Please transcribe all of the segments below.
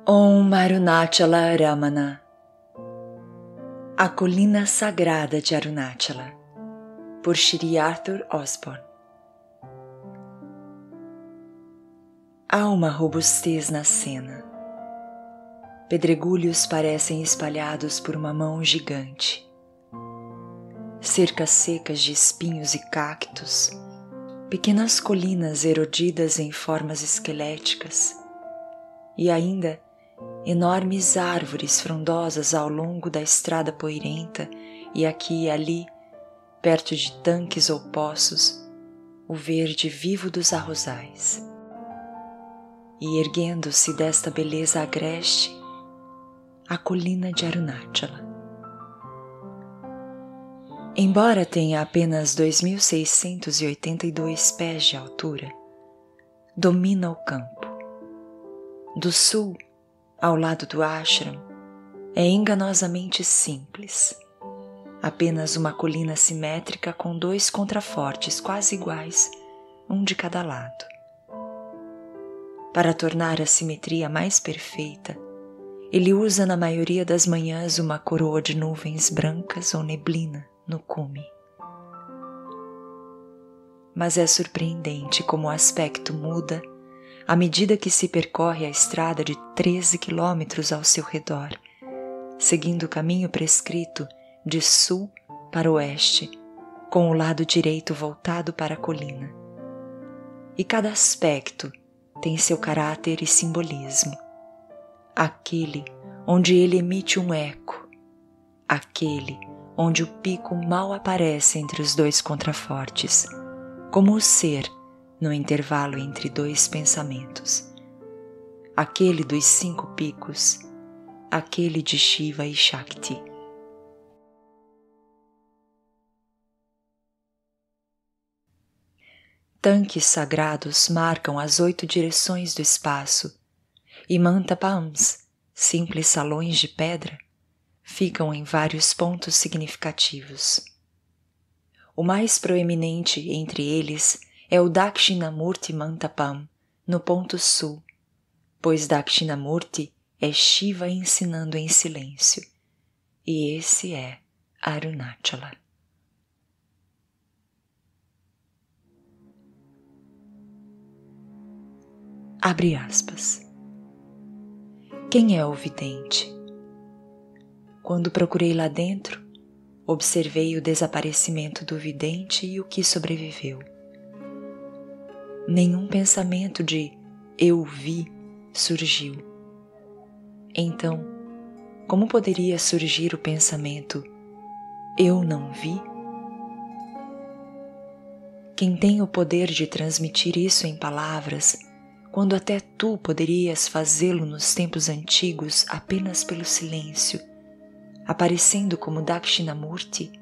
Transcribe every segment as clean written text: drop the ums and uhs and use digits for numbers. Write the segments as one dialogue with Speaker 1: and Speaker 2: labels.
Speaker 1: Om Arunachala Ramana. A Colina Sagrada de Arunachala, por Shri Arthur Osborne. Há uma robustez na cena. Pedregulhos parecem espalhados por uma mão gigante. Cercas secas de espinhos e cactos, pequenas colinas erodidas em formas esqueléticas, e ainda enormes árvores frondosas ao longo da estrada poeirenta e aqui e ali, perto de tanques ou poços, o verde vivo dos arrozais. E erguendo-se desta beleza agreste, a colina de Arunachala. Embora tenha apenas 2.682 pés de altura, domina o campo. Do sul, ao lado do ashram, é enganosamente simples. Apenas uma colina simétrica com dois contrafortes quase iguais, um de cada lado. Para tornar a simetria mais perfeita, ele usa na maioria das manhãs uma coroa de nuvens brancas ou neblina no cume. Mas é surpreendente como o aspecto muda à medida que se percorre a estrada de 13 quilômetros ao seu redor, seguindo o caminho prescrito de sul para oeste, com o lado direito voltado para a colina. E cada aspecto tem seu caráter e simbolismo. Aquele onde ele emite um eco, aquele onde o pico mal aparece entre os dois contrafortes, como o ser no intervalo entre dois pensamentos. Aquele dos 5 picos, aquele de Shiva e Shakti. Tanques sagrados marcam as 8 direções do espaço e mantapams, simples salões de pedra, ficam em vários pontos significativos. O mais proeminente entre eles é o Dakshinamurti Mantapam, no ponto sul, pois Dakshinamurti é Shiva ensinando em silêncio, e esse é Arunachala. Abre aspas. Quem é o vidente? Quando procurei lá dentro, observei o desaparecimento do vidente e o que sobreviveu. Nenhum pensamento de eu vi surgiu. Então, como poderia surgir o pensamento eu não vi? Quem tem o poder de transmitir isso em palavras, quando até tu poderias fazê-lo nos tempos antigos apenas pelo silêncio, aparecendo como Dakshinamurti?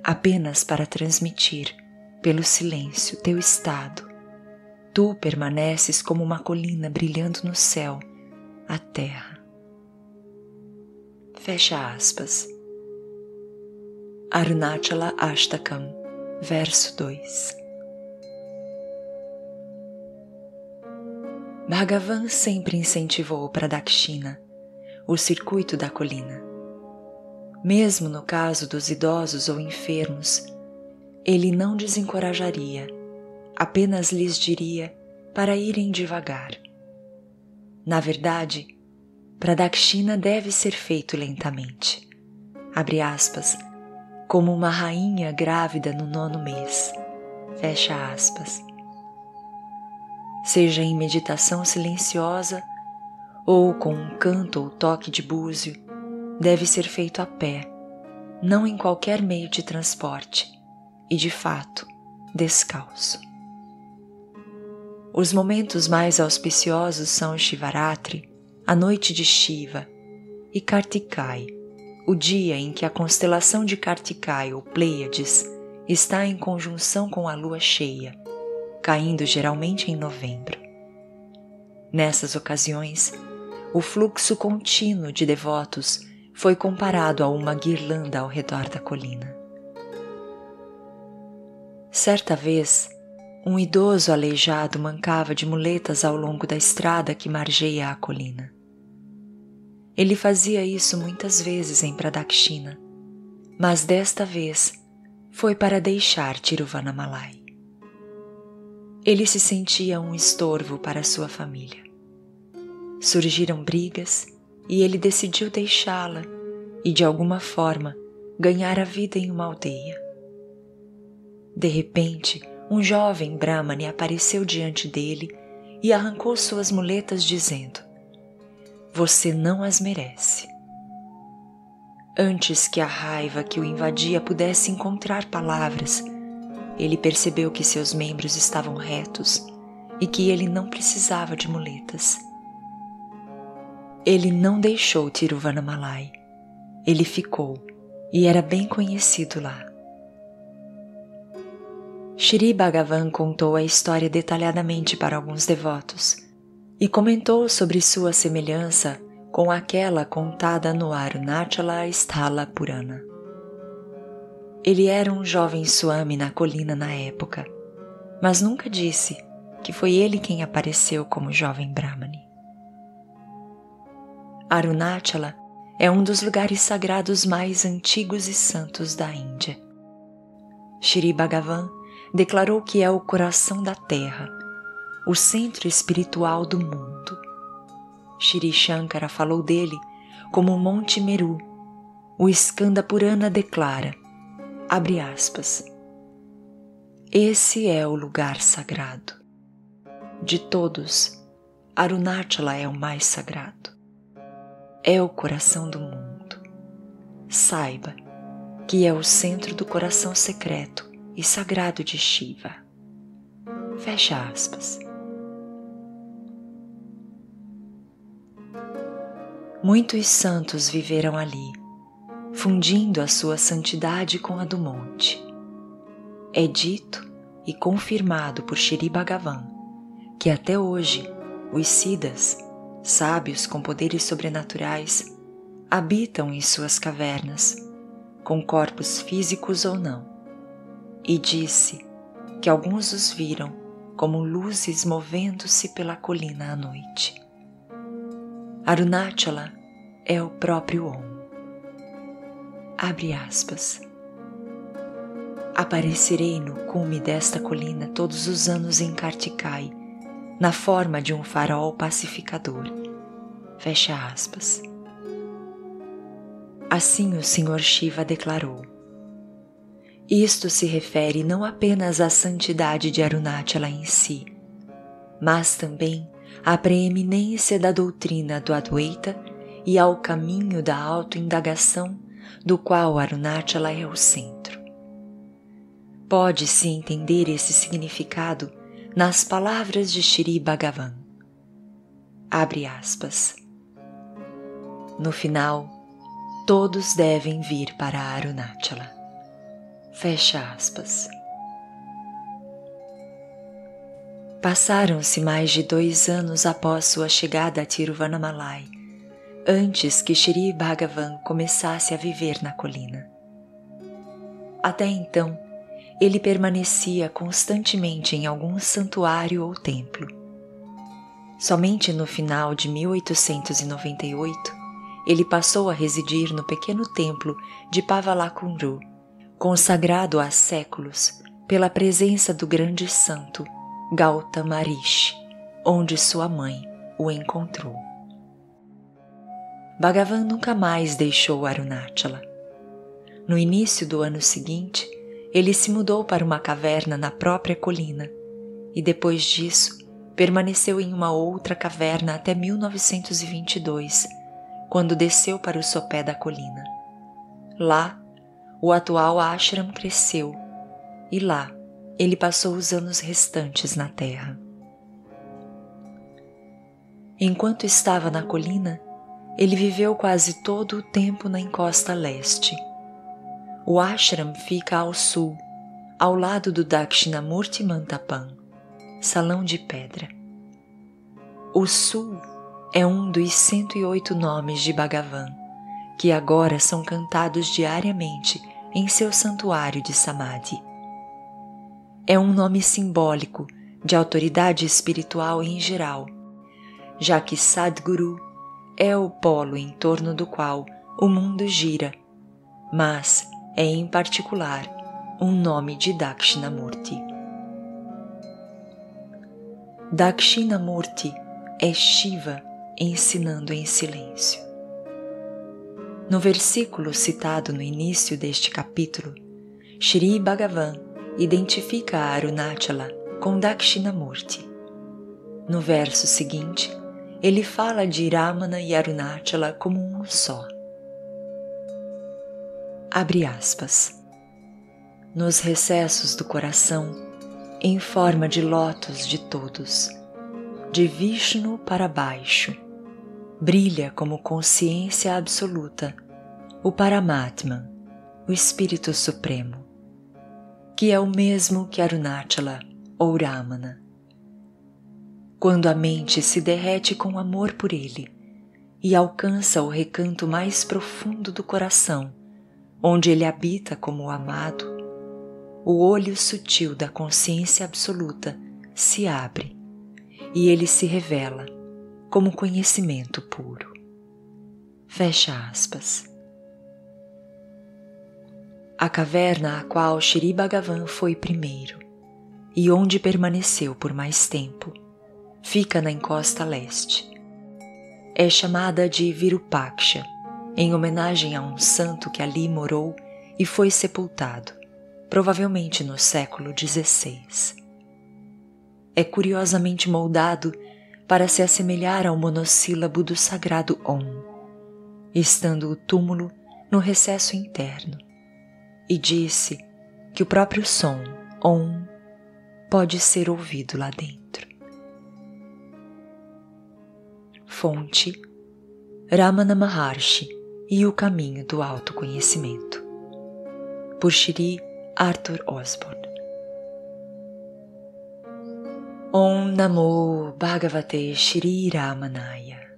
Speaker 1: Apenas para transmitir pelo silêncio teu estado, tu permaneces como uma colina brilhando no céu, a terra. Fecha aspas. Arunachala Ashtakam, verso 2. Bhagavan sempre incentivou para Dakshina o circuito da colina. Mesmo no caso dos idosos ou enfermos, ele não desencorajaria, apenas lhes diria para irem devagar. Na verdade, para Dakshina deve ser feito lentamente, abre aspas, como uma rainha grávida no 9º mês, fecha aspas. Seja em meditação silenciosa ou com um canto ou toque de búzio, deve ser feito a pé, não em qualquer meio de transporte e, de fato, descalço. Os momentos mais auspiciosos são Shivaratri, a noite de Shiva, e Kartikai, o dia em que a constelação de Kartikai ou Pleiades está em conjunção com a lua cheia, caindo geralmente em novembro. Nessas ocasiões, o fluxo contínuo de devotos foi comparado a uma guirlanda ao redor da colina. Certa vez, Um idoso aleijado mancava de muletas ao longo da estrada que margeia a colina. Ele fazia isso muitas vezes em Pradakshina, mas desta vez foi para deixar Tiruvannamalai. Ele se sentia um estorvo para sua família. Surgiram brigas e ele decidiu deixá-la e, de alguma forma, ganhar a vida em uma aldeia. De repente, um jovem Brahmane apareceu diante dele e arrancou suas muletas dizendo: "Você não as merece." Antes que a raiva que o invadia pudesse encontrar palavras, ele percebeu que seus membros estavam retos e que ele não precisava de muletas. Ele não deixou Tiruvannamalai. Ele ficou e era bem conhecido lá. Shri Bhagavan contou a história detalhadamente para alguns devotos e comentou sobre sua semelhança com aquela contada no Arunachala Sthala Purana. Ele era um jovem Swami na colina na época, mas nunca disse que foi ele quem apareceu como jovem Brahmane. Arunachala é um dos lugares sagrados mais antigos e santos da Índia. Shri Bhagavan declarou que é o coração da terra, o centro espiritual do mundo. Shri Shankara falou dele como o Monte Meru. O Skanda Purana declara, abre aspas, "Esse é o lugar sagrado. De todos, Arunachala é o mais sagrado. É o coração do mundo. Saiba que é o centro do coração secreto e sagrado de Shiva." Fecha aspas. Muitos santos viveram ali, fundindo a sua santidade com a do monte. É dito e confirmado por Shri Bhagavan que até hoje os Siddhas, sábios com poderes sobrenaturais, habitam em suas cavernas, com corpos físicos ou não, e disse que alguns os viram como luzes movendo-se pela colina à noite. Arunachala é o próprio Om. Abre aspas. Aparecerei no cume desta colina todos os anos em Kartikai, na forma de um farol pacificador. Fecha aspas. Assim o Senhor Shiva declarou. Isto se refere não apenas à santidade de Arunachala em si, mas também à preeminência da doutrina do Advaita e ao caminho da autoindagação do qual Arunachala é o centro. Pode-se entender esse significado nas palavras de Shri Bhagavan. Abre aspas. No final, todos devem vir para Arunachala. Fecha aspas. Passaram-se mais de 2 anos após sua chegada a Tiruvannamalai, antes que Shri Bhagavan começasse a viver na colina. Até então, ele permanecia constantemente em algum santuário ou templo. Somente no final de 1898, ele passou a residir no pequeno templo de Pavalakunru, consagrado há séculos pela presença do grande santo Gautama Rishi, onde sua mãe o encontrou. Bhagavan nunca mais deixou Arunachala. No início do ano seguinte, ele se mudou para uma caverna na própria colina e depois disso permaneceu em uma outra caverna até 1922, quando desceu para o sopé da colina. Lá, o atual ashram cresceu e lá ele passou os anos restantes na terra. Enquanto estava na colina, ele viveu quase todo o tempo na encosta leste. O ashram fica ao sul, ao lado do Dakshinamurti Mantapam, salão de pedra. O sul é um dos 108 nomes de Bhagavan, que agora são cantados diariamente em seu santuário de Samadhi. é um nome simbólico de autoridade espiritual em geral, já que Sadhguru é o polo em torno do qual o mundo gira, mas é em particular um nome de Dakshinamurti. Dakshinamurti é Shiva ensinando em silêncio. No versículo citado no início deste capítulo, Shri Bhagavan identifica a Arunachala com Dakshinamurti. No verso seguinte, ele fala de Ramana e Arunachala como um só. Abre aspas. Nos recessos do coração, em forma de lótus de todos, de Vishnu para baixo, brilha como consciência absoluta o Paramatma, o Espírito Supremo, que é o mesmo que Arunachala ou Ramana. Quando a mente se derrete com amor por ele e alcança o recanto mais profundo do coração, onde ele habita como o amado, o olho sutil da consciência absoluta se abre e ele se revela como conhecimento puro. Fecha aspas. A caverna a qual Shri Bhagavan foi primeiro e onde permaneceu por mais tempo fica na encosta leste. É chamada de Virupaksha, em homenagem a um santo que ali morou e foi sepultado, provavelmente no século XVI. É curiosamente moldado para se assemelhar ao monossílabo do sagrado Om, estando o túmulo no recesso interno, e disse que o próprio som Om pode ser ouvido lá dentro. Fonte: Ramana Maharshi e o Caminho do Autoconhecimento, por Shri Arthur Osborne. Om Namo Bhagavate Shri Ramanaya.